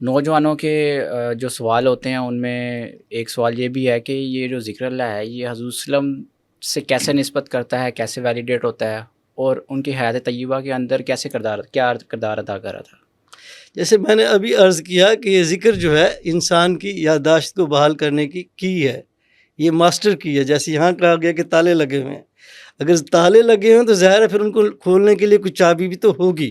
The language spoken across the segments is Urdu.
نوجوانوں کے جو سوال ہوتے ہیں ان میں ایک سوال یہ بھی ہے کہ یہ جو ذکر اللہ ہے یہ حضور صلی اللہ علیہ وسلم سے کیسے نسبت کرتا ہے، کیسے ویلیڈیٹ ہوتا ہے، اور ان کی حیات طیبہ کے اندر کیا کردار ادا کر رہا تھا؟ جیسے میں نے ابھی عرض کیا کہ یہ ذکر جو ہے انسان کی یادداشت کو بحال کرنے کی ہے، یہ ماسٹر کی ہے۔ جیسے یہاں کہا گیا کہ تالے لگے ہوئے ہیں، اگر تالے لگے ہوئے ہیں تو ظاہر ہے پھر ان کو کھولنے کے لیے کچھ چابی بھی تو ہوگی۔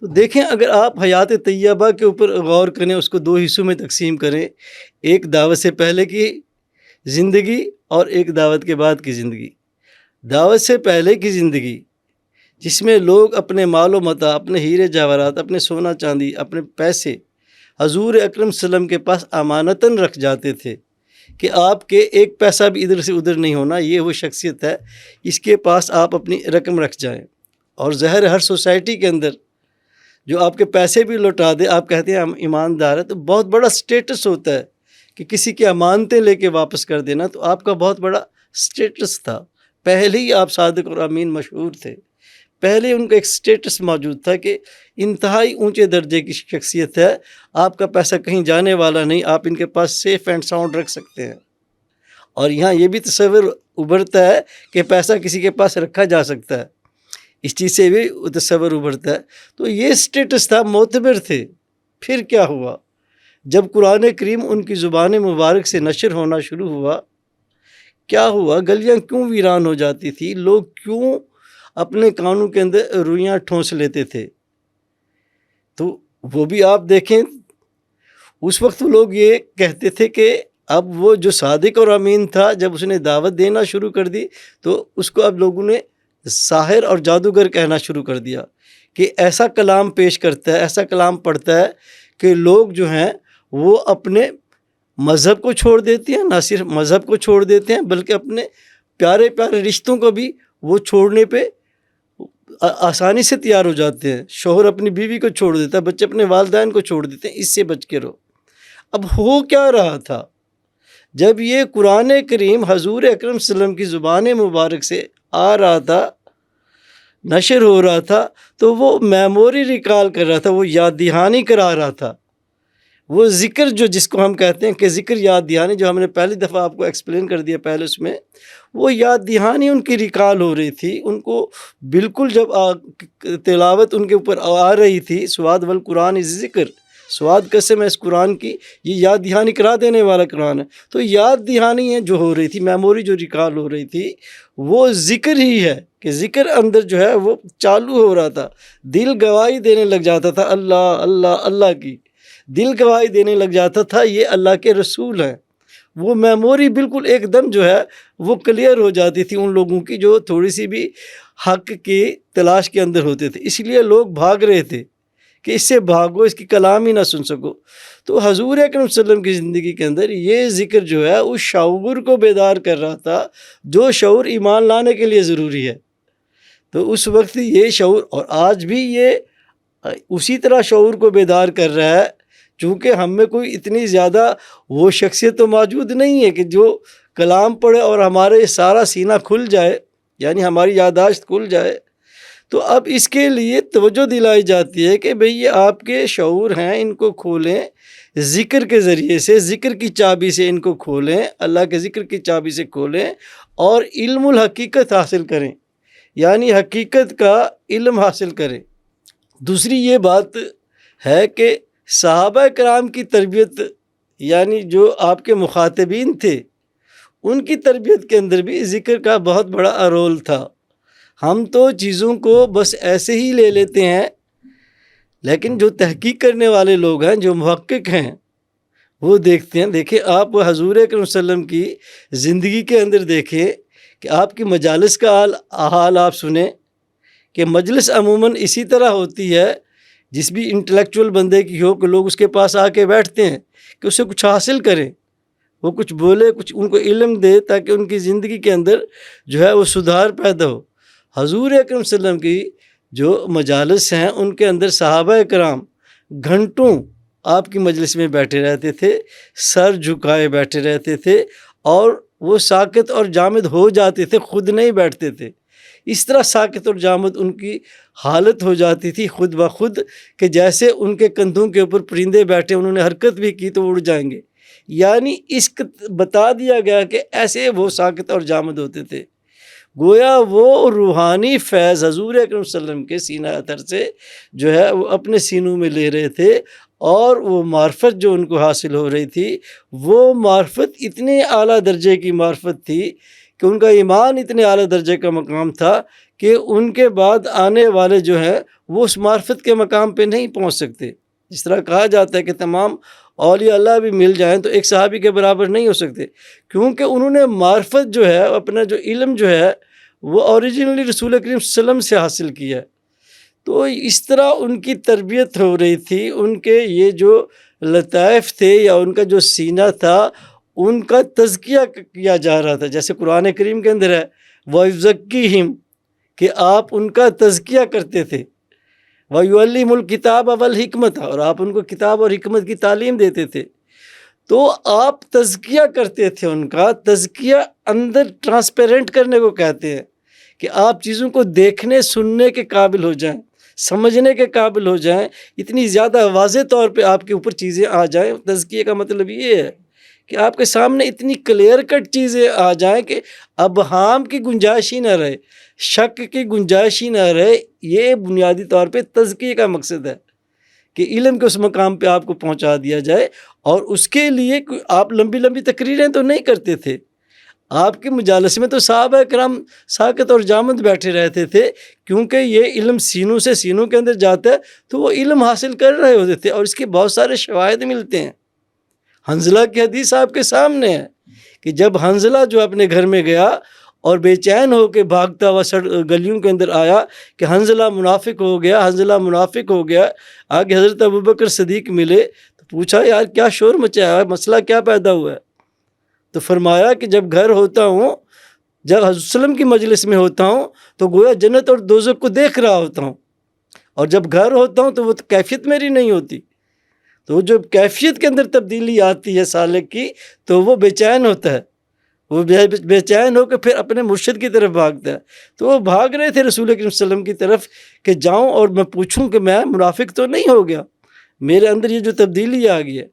تو دیکھیں، اگر آپ حیات طیبہ کے اوپر غور کریں، اس کو دو حصوں میں تقسیم کریں، ایک دعوت سے پہلے کی زندگی اور ایک دعوت کے بعد کی زندگی۔ دعوت سے پہلے کی زندگی جس میں لوگ اپنے مال و متاع، اپنے ہیرے جواہرات، اپنے سونا چاندی، اپنے پیسے حضور اکرم صلی اللہ علیہ وسلم کے پاس امانتاً رکھ جاتے تھے کہ آپ کے ایک پیسہ بھی ادھر سے ادھر نہیں ہونا، یہ وہ شخصیت ہے، اس کے پاس آپ اپنی رقم رکھ جائیں۔ اور ظاہر ہر سوسائٹی کے اندر جو آپ کے پیسے بھی لوٹا دے، آپ کہتے ہیں ہم ایماندار ہیں، تو بہت بڑا سٹیٹس ہوتا ہے کہ کسی کی امانتیں لے کے واپس کر دینا، تو آپ کا بہت بڑا سٹیٹس تھا۔ پہلے ہی آپ صادق اور امین مشہور تھے، پہلے ان کا ایک سٹیٹس موجود تھا کہ انتہائی اونچے درجے کی شخصیت ہے، آپ کا پیسہ کہیں جانے والا نہیں، آپ ان کے پاس سیف اینڈ ساؤنڈ رکھ سکتے ہیں۔ اور یہاں یہ بھی تصور ابھرتا ہے کہ پیسہ کسی کے پاس رکھا جا سکتا ہے، اس چیز سے بھی تصور ابھرتا ہے۔ تو یہ سٹیٹس تھا، معتبر تھے۔ پھر کیا ہوا؟ جب قرآن کریم ان کی زبان مبارک سے نشر ہونا شروع ہوا، کیا ہوا؟ گلیاں کیوں ویران ہو جاتی تھی؟ لوگ کیوں اپنے کانوں کے اندر روئیاں ٹھونس لیتے تھے؟ تو وہ بھی آپ دیکھیں، اس وقت لوگ یہ کہتے تھے کہ اب وہ جو صادق اور امین تھا، جب اس نے دعوت دینا شروع کر دی تو اس کو اب لوگوں نے ساحر اور جادوگر کہنا شروع کر دیا کہ ایسا کلام پیش کرتا ہے، ایسا کلام پڑھتا ہے کہ لوگ جو ہیں وہ اپنے مذہب کو چھوڑ دیتے ہیں، نہ صرف مذہب کو چھوڑ دیتے ہیں بلکہ اپنے پیارے پیارے رشتوں کو بھی وہ چھوڑنے پہ آسانی سے تیار ہو جاتے ہیں۔ شوہر اپنی بیوی کو چھوڑ دیتا ہے، بچے اپنے والدین کو چھوڑ دیتے ہیں، اس سے بچ کے رہو۔ اب ہو کیا رہا تھا؟ جب یہ قرآن کریم حضور اکرم صلی اللہ علیہ وسلم کی زبان مبارک سے آ رہا تھا، نشر ہو رہا تھا، تو وہ میموری ریکال کر رہا تھا، وہ یاد دہانی کرا رہا تھا۔ وہ ذکر جو جس کو ہم کہتے ہیں کہ ذکر یاد دہانی، جو ہم نے پہلی دفعہ آپ کو ایکسپلین کر دیا پہلے، اس میں وہ یاد دہانی ان کی ریکال ہو رہی تھی۔ ان کو بالکل جب تلاوت ان کے اوپر آ رہی تھی، سواد والقرآن از ذکر، سواد قسم ہے اس قرآن کی، یہ یاد دہانی کرا دینے والا قرآن ہے۔ تو یاد دہانی ہے جو ہو رہی تھی، میموری جو ریکال ہو رہی تھی، وہ ذکر ہی ہے کہ ذکر اندر جو ہے وہ چالو ہو رہا تھا۔ دل گواہی دینے لگ جاتا تھا اللہ اللہ اللہ کی، دل گواہی دینے لگ جاتا تھا یہ اللہ کے رسول ہیں۔ وہ میموری بالکل ایک دم جو ہے وہ کلیئر ہو جاتی تھی ان لوگوں کی جو تھوڑی سی بھی حق کی تلاش کے اندر ہوتے تھے، اس لیے لوگ بھاگ رہے تھے کہ اس سے بھاگو، اس کی کلام ہی نہ سن سکو۔ تو حضور اکرم صلی اللہ علیہ وسلم کی زندگی کے اندر یہ ذکر جو ہے اس شعور کو بیدار کر رہا تھا، جو شعور ایمان لانے کے لیے ضروری ہے۔ تو اس وقت یہ شعور، اور آج بھی یہ اسی طرح شعور کو بیدار کر رہا ہے، چونکہ ہم میں کوئی اتنی زیادہ وہ شخصیت تو موجود نہیں ہے کہ جو کلام پڑھے اور ہمارے سارا سینہ کھل جائے، یعنی ہماری یادداشت کھل جائے۔ تو اب اس کے لیے توجہ دلائی جاتی ہے کہ بھئی یہ آپ کے شعور ہیں، ان کو کھولیں، ذکر کے ذریعے سے، ذکر کی چابی سے ان کو کھولیں، اللہ کے ذکر کی چابی سے کھولیں اور علم الحقیقت حاصل کریں، یعنی حقیقت کا علم حاصل کریں۔ دوسری یہ بات ہے کہ صحابہ کرام کی تربیت، یعنی جو آپ کے مخاطبین تھے، ان کی تربیت کے اندر بھی ذکر کا بہت بڑا رول تھا۔ ہم تو چیزوں کو بس ایسے ہی لے لیتے ہیں، لیکن جو تحقیق کرنے والے لوگ ہیں، جو محقق ہیں، وہ دیکھتے ہیں۔ دیکھیں آپ حضور اکرم صلی اللہ علیہ وسلم کی زندگی کے اندر دیکھیں کہ آپ کی مجالس کا حال آپ سنیں کہ مجلس عموماً اسی طرح ہوتی ہے، جس بھی انٹلیکچوئل بندے کی ہو، کہ لوگ اس کے پاس آ کے بیٹھتے ہیں کہ اس سے کچھ حاصل کریں، وہ کچھ بولے، کچھ ان کو علم دے، تاکہ ان کی زندگی کے اندر جو ہے وہ سدھار پیدا ہو۔ حضور اکرم صلی اللہ علیہ وسلم کی جو مجالس ہیں، ان کے اندر صحابہ کرام گھنٹوں آپ کی مجلس میں بیٹھے رہتے تھے، سر جھکائے بیٹھے رہتے تھے، اور وہ ساکت اور جامد ہو جاتے تھے، خود نہیں بیٹھتے تھے۔ اس طرح ساکت اور جامد ان کی حالت ہو جاتی تھی خود بخود کہ جیسے ان کے کندھوں کے اوپر پرندے بیٹھے، انہوں نے حرکت بھی کی تو وہ اڑ جائیں گے. یعنی اس بتا دیا گیا کہ ایسے وہ ساکت اور جامد ہوتے تھے. گویا وہ روحانی فیض حضور اکرم صلی اللہ علیہ وسلم کے سینہ اطہر سے جو ہے وہ اپنے سینوں میں لے رہے تھے، اور وہ معرفت جو ان کو حاصل ہو رہی تھی وہ معرفت اتنے اعلیٰ درجے کی معرفت تھی کہ ان کا ایمان اتنے اعلیٰ درجے کا مقام تھا کہ ان کے بعد آنے والے جو ہیں وہ اس معرفت کے مقام پہ نہیں پہنچ سکتے. جس طرح کہا جاتا ہے کہ تمام اولیاء اللہ بھی مل جائیں تو ایک صحابی کے برابر نہیں ہو سکتے، کیونکہ انہوں نے معرفت جو ہے، اپنا جو علم جو ہے وہ اوریجنلی رسول کریم صلی اللہ علیہ وسلم سے حاصل کیا ہے. تو اس طرح ان کی تربیت ہو رہی تھی، ان کے یہ جو لطائف تھے یا ان کا جو سینہ تھا ان کا تزکیہ کیا جا رہا تھا. جیسے قرآن کریم کے اندر ہے وَيُزَكِّيهِمْ، کہ آپ ان کا تزکیہ کرتے تھے. وَيُعَلِّمُ الْكِتَابَ وَالْحِكْمَةَ، اور آپ ان کو کتاب اور حکمت کی تعلیم دیتے تھے. تو آپ تزکیہ کرتے تھے، ان کا تزکیہ اندر ٹرانسپیرنٹ کرنے کو کہتے ہیں کہ آپ چیزوں کو دیکھنے سننے کے قابل ہو جائیں، سمجھنے کے قابل ہو جائیں، اتنی زیادہ واضح طور پہ آپ کے اوپر چیزیں آ جائیں. تزکیہ کا مطلب یہ ہے کہ آپ کے سامنے اتنی کلیئر کٹ چیزیں آ جائیں کہ ابہام کی گنجائش ہی نہ رہے، شک کی گنجائش ہی نہ رہے. یہ بنیادی طور پہ تزکیہ کا مقصد ہے کہ علم کے اس مقام پہ آپ کو پہنچا دیا جائے. اور اس کے لیے آپ لمبی لمبی تقریریں تو نہیں کرتے تھے. آپ کے مجالس میں تو صحابہ کرام ساکت اور جامد بیٹھے رہتے تھے، کیونکہ یہ علم سینوں سے سینوں کے اندر جاتا ہے تو وہ علم حاصل کر رہے ہوتے تھے. اور اس کے بہت سارے شواہد ملتے ہیں. حنظلہ کی حدیث آپ کے سامنے ہے کہ جب حنظلہ جو اپنے گھر میں گیا اور بے چین ہو کے بھاگتا ہوا گلیوں کے اندر آیا کہ حنظلہ منافق ہو گیا، حنظلہ منافق ہو گیا. آگے حضرت ابوبکر صدیق ملے تو پوچھا یار کیا شور مچایا ہے، مسئلہ کیا پیدا ہوا ہے؟ تو فرمایا کہ جب گھر ہوتا ہوں، جب حضرت وسلم کی مجلس میں ہوتا ہوں تو گویا جنت اور دوزخ کو دیکھ رہا ہوتا ہوں، اور جب گھر ہوتا ہوں تو وہ کیفیت میری نہیں ہوتی. تو جب کیفیت کے اندر تبدیلی آتی ہے سالک کی تو وہ بے چین ہوتا ہے، وہ بے چین ہو کے پھر اپنے مرشد کی طرف بھاگتا ہے. تو وہ بھاگ رہے تھے رسول کریم صلی اللہ علیہ وسلم کی طرف کہ جاؤں اور میں پوچھوں کہ میں منافق تو نہیں ہو گیا، میرے اندر یہ جو تبدیلی آ گئی ہے.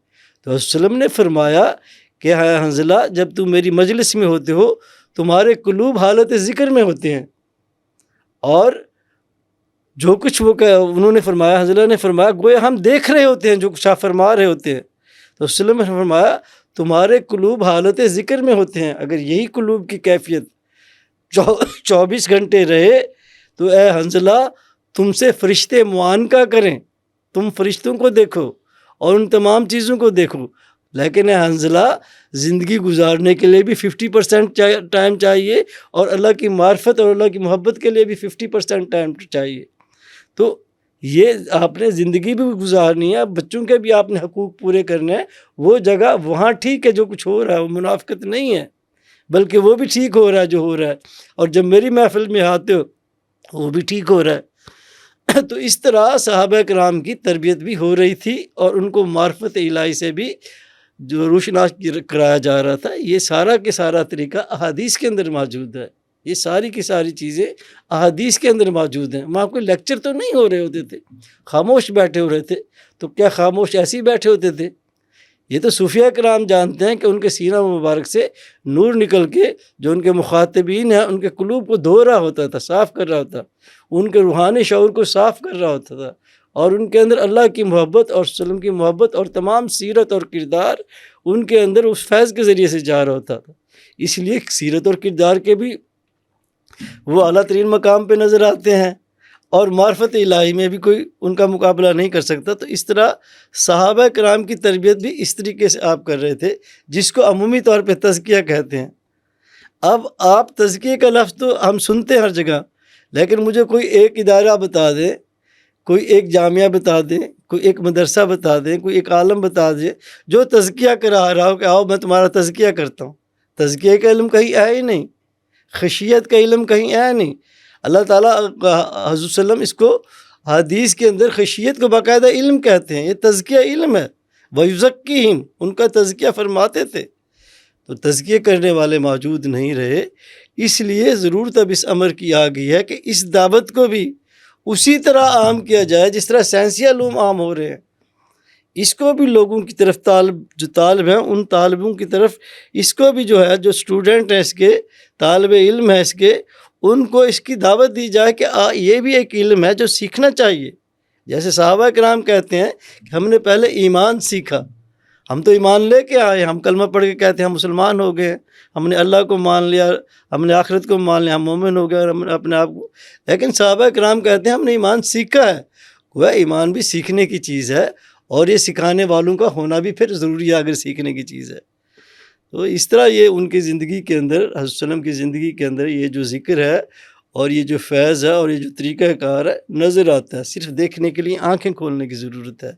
تو حضرت صلی اللہ علیہ وسلم نے فرمایا کہ حنظلہ جب تم میری مجلس میں ہوتے ہو تمہارے قلوب حالت ذکر میں ہوتے ہیں، اور جو کچھ وہ انہوں نے فرمایا، حنظلہ نے فرمایا گویا ہم دیکھ رہے ہوتے ہیں جو کچھ آپ فرما رہے ہوتے ہیں. تو صلی اللہ علیہ وسلم نے فرمایا تمہارے قلوب حالت ذکر میں ہوتے ہیں. اگر یہی قلوب کی کیفیت 24 گھنٹے رہے تو اے حنظلہ تم سے فرشتے معانقہ کریں، تم فرشتوں کو دیکھو اور ان تمام چیزوں کو دیکھو. لیکن اے حنظلہ زندگی گزارنے کے لیے بھی 50% ٹائم چاہیے، اور اللہ کی معرفت اور اللہ کی محبت کے لیے بھی 50% ٹائم چاہیے. تو یہ آپ نے زندگی بھی گزارنی ہے، بچوں کے بھی آپ نے حقوق پورے کرنے ہیں. وہ جگہ وہاں ٹھیک ہے جو کچھ ہو رہا ہے، وہ منافقت نہیں ہے، بلکہ وہ بھی ٹھیک ہو رہا ہے جو ہو رہا ہے. اور جب میری محفل میں آتے ہو وہ بھی ٹھیک ہو رہا ہے. تو اس طرح صحابہ کرام کی تربیت بھی ہو رہی تھی، اور ان کو معرفت الہی سے بھی جو روشناس کرایا جا رہا تھا. یہ سارا کے سارا طریقہ احادیث کے اندر موجود ہے. یہ ساری کی ساری چیزیں احادیث کے اندر موجود ہیں. وہاں کوئی لیکچر تو نہیں ہو رہے ہوتے تھے، خاموش بیٹھے ہو رہے تھے. تو کیا خاموش ایسے ہی بیٹھے ہوتے تھے؟ یہ تو صوفیہ کرام جانتے ہیں کہ ان کے سینہ مبارک سے نور نکل کے جو ان کے مخاطبین ہیں ان کے قلوب کو دھو رہا ہوتا تھا، صاف کر رہا ہوتا، ان کے روحانی شعور کو صاف کر رہا ہوتا تھا، اور ان کے اندر اللہ کی محبت اور وسلم کی محبت اور تمام سیرت اور کردار ان کے اندر اس فیض کے ذریعے سے جا رہا ہوتا تھا. اس لیے سیرت اور کردار کے بھی وہ اعلیٰ ترین مقام پہ نظر آتے ہیں، اور معرفت الہی میں بھی کوئی ان کا مقابلہ نہیں کر سکتا. تو اس طرح صحابہ کرام کی تربیت بھی اس طریقے سے آپ کر رہے تھے، جس کو عمومی طور پہ تزکیہ کہتے ہیں. اب آپ تزکیے کا لفظ تو ہم سنتے ہیں ہر جگہ، لیکن مجھے کوئی ایک ادارہ بتا دیں، کوئی ایک جامعہ بتا دیں، کوئی ایک مدرسہ بتا دیں، کوئی ایک عالم بتا دیں جو تزکیہ کرا رہا ہو کہ آؤ میں تمہارا تزکیہ کرتا ہوں. تزکیہ کا علم کہیں ہے ہی نہیں، خشیت کا علم کہیں ہے نہیں. اللہ تعالیٰ حضرت صلی اللہ علیہ وسلم اس کو حدیث کے اندر خشیت کو باقاعدہ علم کہتے ہیں. یہ تزکیہ علم ہے. وَيُزَكِّيهِمْ، ان کا تزکیہ فرماتے تھے. تو تزکیہ کرنے والے موجود نہیں رہے، اس لیے ضرورت اب اس امر کی آ گئی ہے کہ اس دعوت کو بھی اسی طرح عام کیا جائے جس طرح سائنسی علوم عام ہو رہے ہیں. اس کو بھی لوگوں کی طرف جو طالب ہیں ان طالبوں کی طرف اس کو بھی جو ہے جو اسٹوڈنٹ ہیں اس کے طالب علم ہیں اس کے ان کو اس کی دعوت دی جائے کہ یہ بھی ایک علم ہے جو سیکھنا چاہیے. جیسے صحابہ کرام کہتے ہیں کہ ہم نے پہلے ایمان سیکھا, ہم تو ایمان لے کے آئے, ہم کلمہ پڑھ کے کہتے ہیں ہم مسلمان ہو گئے, ہم نے اللہ کو مان لیا, ہم نے آخرت کو مان لیا, ہم مومن ہو گئے اور ہم نے اپنے آپ کو. لیکن صحابہ کرام کہتے ہیں ہم نے ایمان سیکھا ہے. وہ ایمان بھی سیکھنے کی چیز ہے اور یہ سکھانے والوں کا ہونا بھی پھر ضروری ہے اگر سیکھنے کی چیز ہے. تو اس طرح یہ ان کی زندگی کے اندر, حضرت صلی اللہ علیہ وسلم کی زندگی کے اندر یہ جو ذکر ہے اور یہ جو فیض ہے اور یہ جو طریقہ کار ہے نظر آتا ہے. صرف دیکھنے کے لیے آنکھیں کھولنے کی ضرورت ہے.